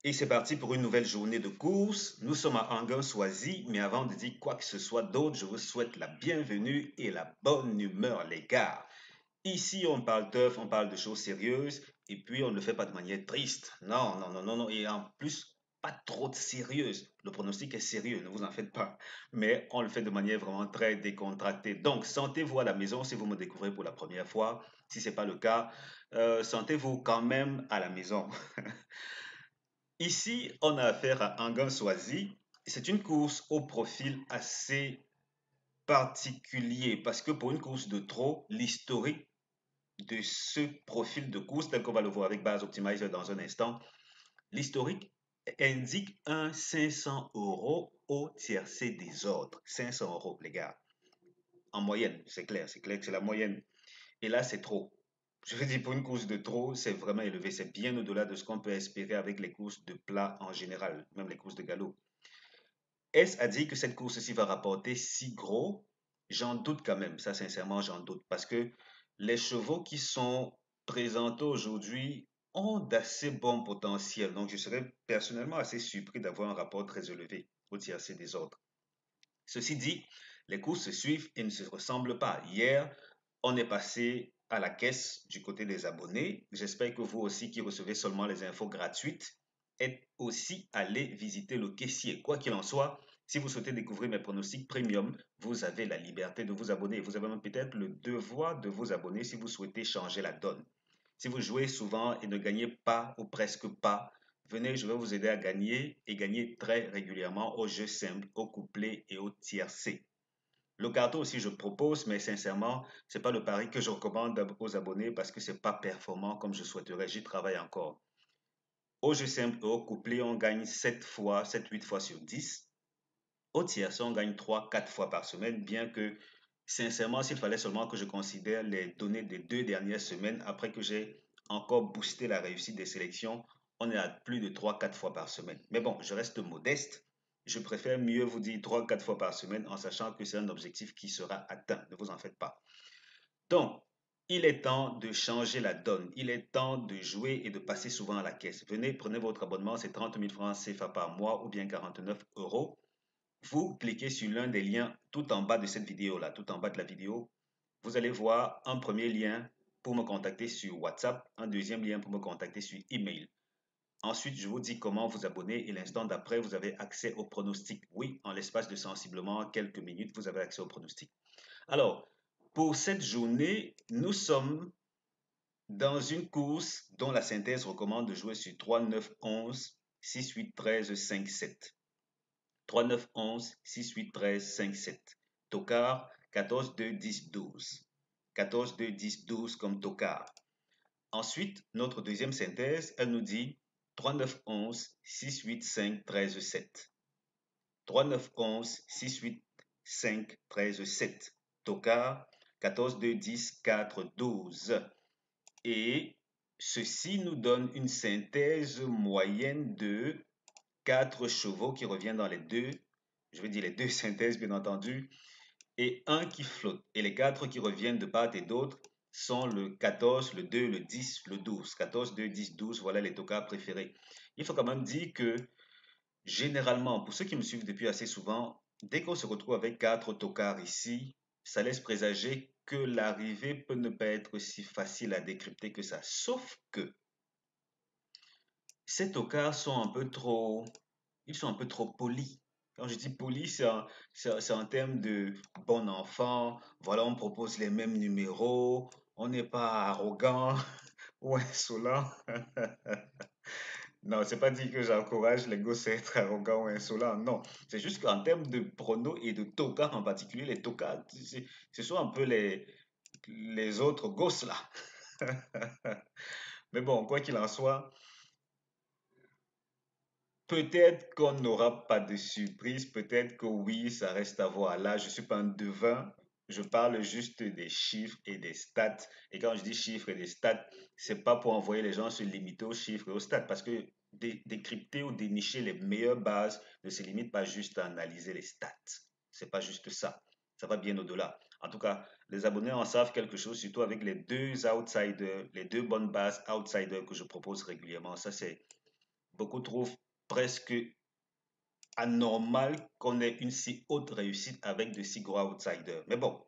Et c'est parti pour une nouvelle journée de course. Nous sommes à Anguin-Soisy, mais avant de dire quoi que ce soit d'autre, je vous souhaite la bienvenue et la bonne humeur, les gars. Ici, on parle d'œufs, on parle de choses sérieuses, et puis on ne le fait pas de manière triste. Non, non, non, non, non. Et en plus, pas trop de sérieuse. Le pronostic est sérieux, ne vous en faites pas. Mais on le fait de manière vraiment très décontractée. Donc, sentez-vous à la maison si vous me découvrez pour la première fois. Si ce n'est pas le cas, sentez-vous quand même à la maison. Ici, on a affaire à Angan Soisy. C'est une course au profil assez particulier parce que pour une course de trot, l'historique de ce profil de course, tel qu'on va le voir avec Base Optimizer dans un instant, l'historique indique un 500 euros au tiercé des ordres. 500 euros, les gars. En moyenne, c'est clair que c'est la moyenne. Et là, c'est trop. Je veux dire, pour une course de trot, c'est vraiment élevé. C'est bien au-delà de ce qu'on peut espérer avec les courses de plat en général, même les courses de galop. Est-ce à dire que cette course-ci va rapporter si gros? J'en doute quand même. Ça, sincèrement, j'en doute. Parce que les chevaux qui sont présentés aujourd'hui ont d'assez bons potentiels. Donc, je serais personnellement assez surpris d'avoir un rapport très élevé au tiercé des autres. Ceci dit, les courses se suivent et ne se ressemblent pas. Hier, on est passé à la caisse du côté des abonnés. J'espère que vous aussi qui recevez seulement les infos gratuites êtes aussi allés visiter le caissier. Quoi qu'il en soit, si vous souhaitez découvrir mes pronostics premium, vous avez la liberté de vous abonner. Vous avez même peut-être le devoir de vous abonner si vous souhaitez changer la donne. Si vous jouez souvent et ne gagnez pas ou presque pas, venez, je vais vous aider à gagner et gagner très régulièrement au jeu simple, au couplet et au tiercé. Le carton aussi, je propose, mais sincèrement, c'est pas le pari que je recommande aux abonnés parce que c'est pas performant comme je souhaiterais. J'y travaille encore. Au jeu simple et au couplet, on gagne 7 fois, 7, 8 fois sur 10. Au tiercé, on gagne 3, 4 fois par semaine, bien que, sincèrement, s'il fallait seulement que je considère les données des 2 dernières semaines, après que j'ai encore boosté la réussite des sélections, on est à plus de 3, 4 fois par semaine. Mais bon, je reste modeste. Je préfère mieux vous dire 3, 4 fois par semaine en sachant que c'est un objectif qui sera atteint. Ne vous en faites pas. Donc, il est temps de changer la donne. Il est temps de jouer et de passer souvent à la caisse. Venez, prenez votre abonnement, c'est 30 000 francs CFA par mois ou bien 49 euros. Vous cliquez sur l'un des liens tout en bas de cette vidéo-là, tout en bas de la vidéo. Vous allez voir un premier lien pour me contacter sur WhatsApp, un deuxième lien pour me contacter sur email. Ensuite, je vous dis comment vous abonner et l'instant d'après, vous avez accès au pronostic. Oui, en l'espace de sensiblement quelques minutes, vous avez accès au pronostic. Alors, pour cette journée, nous sommes dans une course dont la synthèse recommande de jouer sur 3, 9, 11, 6, 8, 13, 5, 7. 3, 9, 11, 6, 8, 13, 5, 7. Tocard, 14, 2, 10, 12. 14, 2, 10, 12 comme tocard. Ensuite, notre deuxième synthèse, elle nous dit 3, 9, 11, 6, 8, 5, 13, 7. 3, 9, 11, 6, 8, 5, 13, 7. Tocard, 14, 2, 10, 4, 12. Et ceci nous donne une synthèse moyenne de 4 chevaux qui revient dans les deux, je veux dire les deux synthèses bien entendu, et un qui flotte. Et les 4 qui reviennent de part et d'autre sont le 14, le 2, le 10, le 12. 14, 2, 10, 12, voilà les tocards préférés. Il faut quand même dire que généralement, pour ceux qui me suivent depuis assez souvent, dès qu'on se retrouve avec 4 tocards ici, ça laisse présager que l'arrivée peut ne pas être si facile à décrypter que ça. Sauf que ces tocards sont un peu trop, ils sont un peu trop polis. Quand je dis poli, c'est en termes de bon enfant. Voilà, on propose les mêmes numéros. On n'est pas arrogant ou insolent. Non, c'est pas dit que j'encourage les gosses à être arrogants ou insolents. Non, c'est juste qu'en termes de pronos et de tocards en particulier, les tocards, ce sont un peu les autres gosses là. Mais bon, quoi qu'il en soit, peut-être qu'on n'aura pas de surprise, peut-être que oui, ça reste à voir. Là, je ne suis pas un devin, je parle juste des chiffres et des stats. Et quand je dis chiffres et des stats, c'est pas pour envoyer les gens se limiter aux chiffres et aux stats, parce que décrypter ou dénicher les meilleures bases ne se limite pas juste à analyser les stats. C'est pas juste ça. Ça va bien au-delà. En tout cas, les abonnés en savent quelque chose, surtout avec les deux outsiders, les deux bonnes bases outsiders que je propose régulièrement. Ça, c'est Beaucoup trouvent presque anormal qu'on ait une si haute réussite avec de si gros outsiders. Mais bon,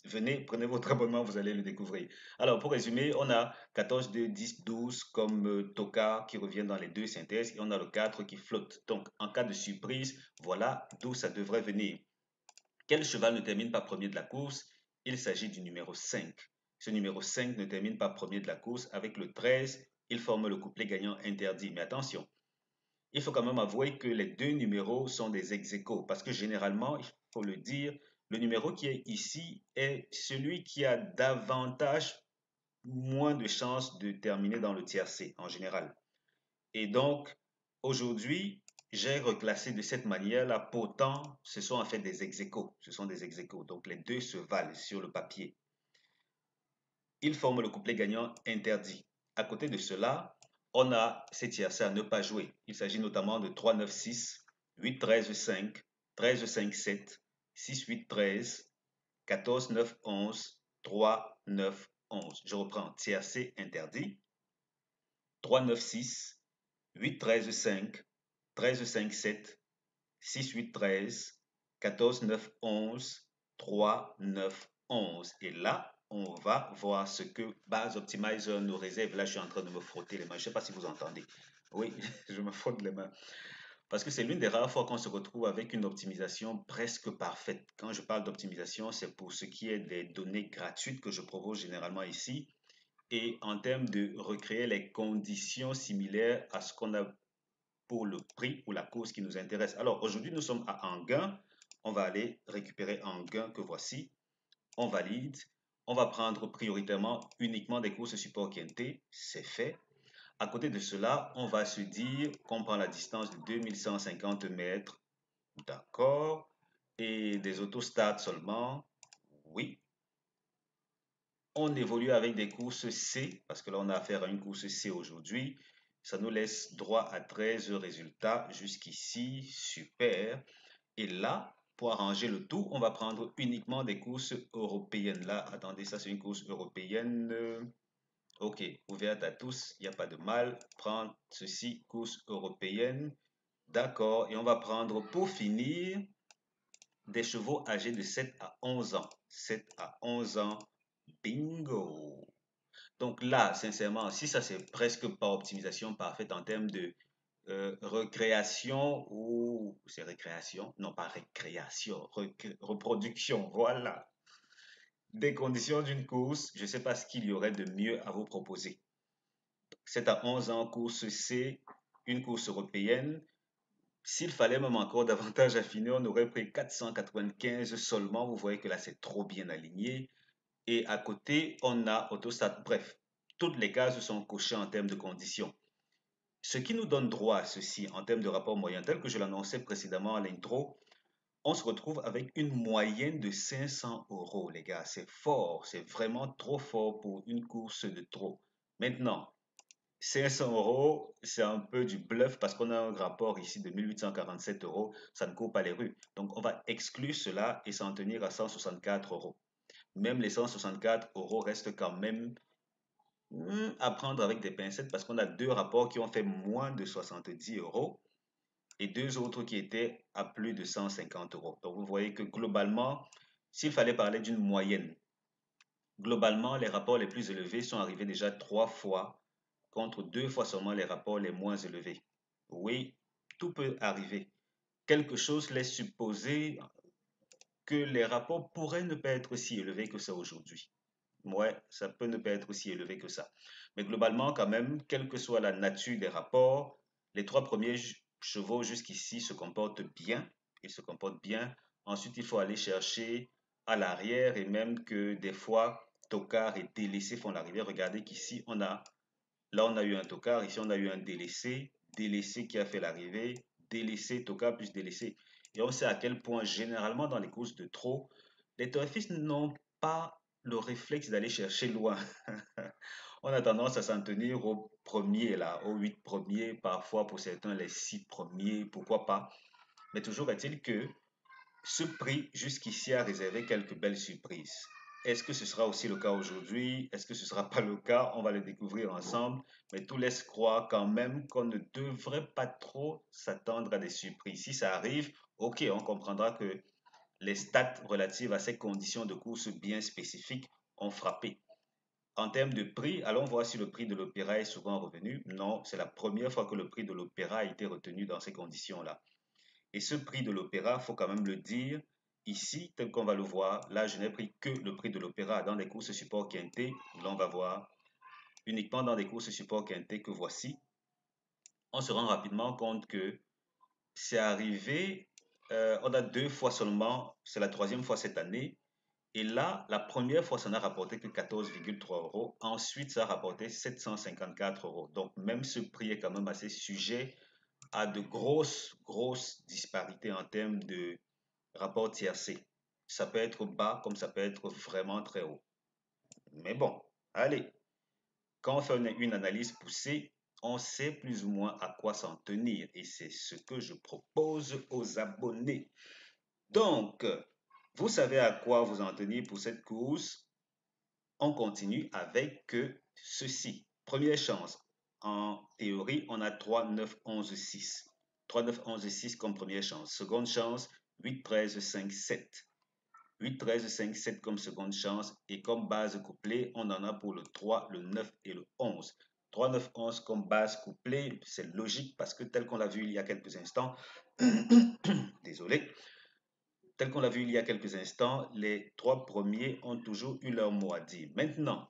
venez, prenez votre abonnement, vous allez le découvrir. Alors, pour résumer, on a 14, 2, 10, 12 comme Toka qui revient dans les deux synthèses et on a le 4 qui flotte. Donc, en cas de surprise, voilà d'où ça devrait venir. Quel cheval ne termine pas premier de la course? Il s'agit du numéro 5. Ce numéro 5 ne termine pas premier de la course. Avec le 13, il forme le couplet gagnant interdit. Mais attention, il faut quand même avouer que les deux numéros sont des ex-aequo parce que généralement, il faut le dire, le numéro qui est ici est celui qui a davantage moins de chances de terminer dans le tiercé en général. Et donc, aujourd'hui, j'ai reclassé de cette manière-là. Pourtant, ce sont en fait des ex-aequo. Ce sont des ex-aequo. Donc, les deux se valent sur le papier. Ils forment le couplet gagnant interdit. À côté de cela, on a ces tiercés à ne pas jouer. Il s'agit notamment de 3, 9, 6, 8, 13, 5, 13, 5, 7, 6, 8, 13, 14, 9, 11, 3, 9, 11. Je reprends. Tiercé interdit. 3, 9, 6, 8, 13, 5, 13, 5, 7, 6, 8, 13, 14, 9, 11, 3, 9, 11. Et là, on va voir ce que Base Optimizer nous réserve. Là, je suis en train de me frotter les mains. Je ne sais pas si vous entendez. Oui, je me frotte les mains. Parce que c'est l'une des rares fois qu'on se retrouve avec une optimisation presque parfaite. Quand je parle d'optimisation, c'est pour ce qui est des données gratuites que je propose généralement ici. Et en termes de recréer les conditions similaires à ce qu'on a pour le prix ou la cause qui nous intéresse. Alors aujourd'hui, nous sommes à un gain. On va aller récupérer un gain que voici. On valide. On va prendre prioritairement uniquement des courses support quinté. C'est fait. À côté de cela, on va se dire qu'on prend la distance de 2150 mètres. D'accord. Et des autostats seulement. Oui. On évolue avec des courses C, parce que là, on a affaire à une course C aujourd'hui. Ça nous laisse droit à 13 résultats jusqu'ici. Super. Et là, pour arranger le tout, on va prendre uniquement des courses européennes. Là, attendez, ça c'est une course européenne. Ok, ouverte à tous, il n'y a pas de mal. Prendre ceci, course européenne. D'accord. Et on va prendre pour finir des chevaux âgés de 7 à 11 ans. 7 à 11 ans. Bingo. Donc là, sincèrement, si ça c'est presque pas optimisation parfaite en termes de recréation ou c'est récréation, non pas récréation, reproduction, voilà. Des conditions d'une course, je ne sais pas ce qu'il y aurait de mieux à vous proposer. 7 à 11 ans, course C, une course européenne. S'il fallait même encore davantage affiner, on aurait pris 495 seulement. Vous voyez que là, c'est trop bien aligné. Et à côté, on a Autostat. Bref, toutes les cases sont cochées en termes de conditions. Ce qui nous donne droit à ceci en termes de rapport moyen, tel que je l'annonçais précédemment à l'intro, on se retrouve avec une moyenne de 500 euros, les gars. C'est fort, c'est vraiment trop fort pour une course de trop. Maintenant, 500 euros, c'est un peu du bluff parce qu'on a un rapport ici de 1847 euros. Ça ne court pas les rues. Donc, on va exclure cela et s'en tenir à 164 euros. Même les 164 euros restent quand même à prendre avec des pincettes parce qu'on a deux rapports qui ont fait moins de 70 euros et deux autres qui étaient à plus de 150 euros. Donc vous voyez que globalement, s'il fallait parler d'une moyenne, globalement, les rapports les plus élevés sont arrivés déjà 3 fois contre 2 fois seulement les rapports les moins élevés. Oui, tout peut arriver. Quelque chose laisse supposer que les rapports pourraient ne pas être si élevés que ça aujourd'hui. Ouais, ça peut ne pas être aussi élevé que ça. Mais globalement, quand même, quelle que soit la nature des rapports, les trois premiers chevaux jusqu'ici se comportent bien. Ils se comportent bien. Ensuite, il faut aller chercher à l'arrière et même que des fois, Tocard et Délaissé font l'arrivée. Regardez qu'ici, là, on a eu un Tocard. Ici, on a eu un Délaissé. Délaissé qui a fait l'arrivée. Délaissé, Tocard plus Délaissé. Et on sait à quel point, généralement, dans les courses de trot, les torfistes n'ont pas le réflexe d'aller chercher loin. On a tendance à s'en tenir aux premiers, là, aux 8 premiers, parfois pour certains les 6 premiers, pourquoi pas. Mais toujours est-il que ce prix jusqu'ici a réservé quelques belles surprises. Est-ce que ce sera aussi le cas aujourd'hui? Est-ce que ce ne sera pas le cas? On va le découvrir ensemble. Mais tout laisse croire quand même qu'on ne devrait pas trop s'attendre à des surprises. Si ça arrive, ok, on comprendra que les stats relatives à ces conditions de course bien spécifiques ont frappé. En termes de prix, allons voir si le prix de l'opéra est souvent revenu. Non, c'est la première fois que le prix de l'opéra a été retenu dans ces conditions-là. Et ce prix de l'opéra, faut quand même le dire, ici, tel qu'on va le voir, là, je n'ai pris que le prix de l'opéra dans des courses support quinté. Là, on va voir uniquement dans des courses support quinté que voici. On se rend rapidement compte que c'est arrivé, on a deux fois seulement, c'est la troisième fois cette année. Et là, la première fois, ça n'a rapporté que 14,3 euros. Ensuite, ça a rapporté 754 euros. Donc, même ce prix est quand même assez sujet à de grosses disparités en termes de rapport tiercé. Ça peut être bas comme ça peut être vraiment très haut. Mais bon, allez, quand on fait une analyse poussée, on sait plus ou moins à quoi s'en tenir. Et c'est ce que je propose aux abonnés. Donc, vous savez à quoi vous en tenir pour cette course. On continue avec ceci. Première chance. En théorie, on a 3, 9, 11, 6. 3, 9, 11, 6 comme première chance. Seconde chance, 8, 13, 5, 7. 8, 13, 5, 7 comme seconde chance. Et comme base couplée, on en a pour le 3, le 9 et le 11. 3, 9, 11 comme base couplée, c'est logique parce que tel qu'on l'a vu il y a quelques instants, désolé, tel qu'on l'a vu il y a quelques instants, les trois premiers ont toujours eu leur mot à dire. Maintenant,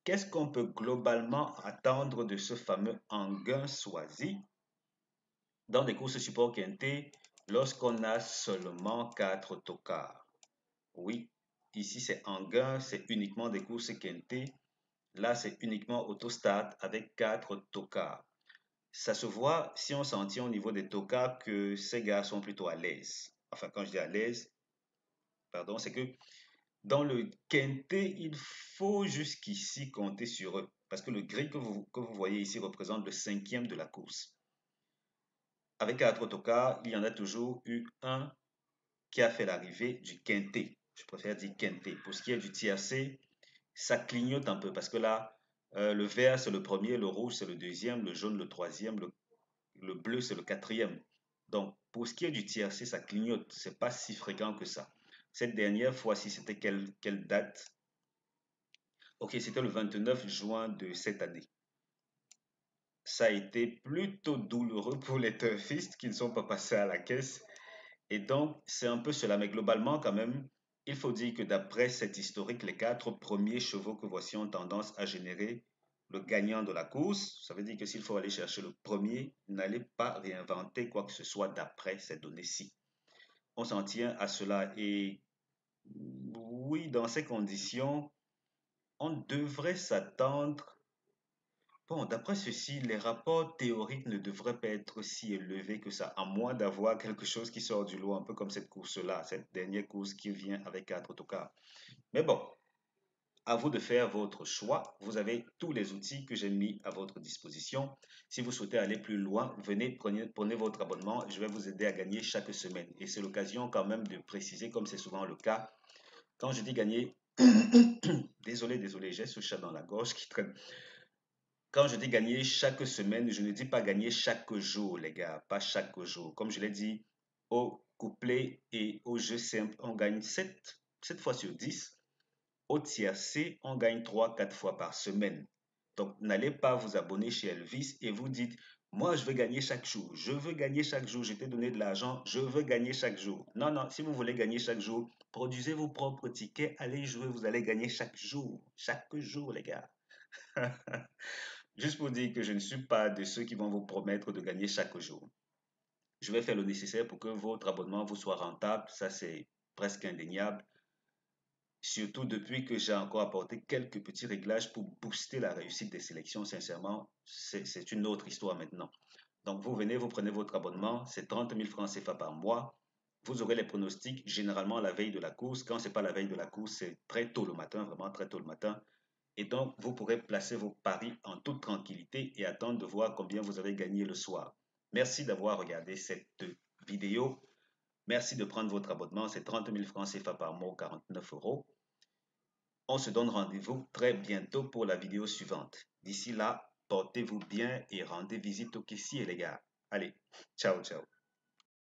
qu'est-ce qu'on peut globalement attendre de ce fameux Anguin Soisy dans des courses support quinté lorsqu'on a seulement 4 tocards? Oui, ici c'est Anguin, c'est uniquement des courses quinté. Là, c'est uniquement autostart avec 4 tocards. Ça se voit si on s'en tient au niveau des tocards que ces gars sont plutôt à l'aise. Enfin, quand je dis à l'aise, pardon, c'est que dans le quintet, il faut jusqu'ici compter sur eux. Parce que le gris que vous voyez ici représente le cinquième de la course. Avec 4 autocars, il y en a toujours eu un qui a fait l'arrivée du quintet. Je préfère dire quintet. Pour ce qui est du tiercé, ça clignote un peu parce que là, le vert c'est le premier, le rouge c'est le deuxième, le jaune le troisième, le bleu c'est le quatrième. Donc, pour ce qui est du tiercé, ça clignote. C'est pas si fréquent que ça. Cette dernière fois-ci, c'était quelle date? Ok, c'était le 29 juin de cette année. Ça a été plutôt douloureux pour les turfistes qui ne sont pas passés à la caisse. Et donc, c'est un peu cela. Mais globalement, quand même, il faut dire que d'après cet historique, les 4 premiers chevaux que voici ont tendance à générer le gagnant de la course. Ça veut dire que s'il faut aller chercher le premier, n'allez pas réinventer quoi que ce soit d'après ces données-ci. On s'en tient à cela. Et oui, dans ces conditions, on devrait s'attendre. Bon, d'après ceci, les rapports théoriques ne devraient pas être si élevés que ça, à moins d'avoir quelque chose qui sort du lot, un peu comme cette course-là, cette dernière course qui vient avec 4 autocars. Mais bon, à vous de faire votre choix. Vous avez tous les outils que j'ai mis à votre disposition. Si vous souhaitez aller plus loin, venez, prenez votre abonnement. Je vais vous aider à gagner chaque semaine. Et c'est l'occasion quand même de préciser, comme c'est souvent le cas, quand je dis gagner, désolé, j'ai ce chat dans la gorge qui traîne. Quand je dis gagner chaque semaine, je ne dis pas gagner chaque jour, les gars, pas chaque jour. Comme je l'ai dit, au couplet et au jeu simple, on gagne 7 fois sur 10. Au tiercé, on gagne 3, 4 fois par semaine. Donc, n'allez pas vous abonner chez Elvis et vous dites, moi, je veux gagner chaque jour. Je veux gagner chaque jour. Je t'ai donné de l'argent. Je veux gagner chaque jour. Non, non, si vous voulez gagner chaque jour, produisez vos propres tickets. Allez jouer. Vous allez gagner chaque jour. Chaque jour, les gars. Juste pour dire que je ne suis pas de ceux qui vont vous promettre de gagner chaque jour. Je vais faire le nécessaire pour que votre abonnement vous soit rentable. Ça, c'est presque indéniable. Surtout depuis que j'ai encore apporté quelques petits réglages pour booster la réussite des sélections. Sincèrement, c'est une autre histoire maintenant. Donc, vous venez, vous prenez votre abonnement. C'est 30 000 francs CFA par mois. Vous aurez les pronostics généralement la veille de la course. Quand ce n'est pas la veille de la course, c'est très tôt le matin, vraiment très tôt le matin. Et donc, vous pourrez placer vos paris en toute tranquillité et attendre de voir combien vous avez gagné le soir. Merci d'avoir regardé cette vidéo. Merci de prendre votre abonnement. C'est 30 000 francs CFA par mois, 49 euros. On se donne rendez-vous très bientôt pour la vidéo suivante. D'ici là, portez-vous bien et rendez visite au caissier, les gars. Allez, ciao, ciao.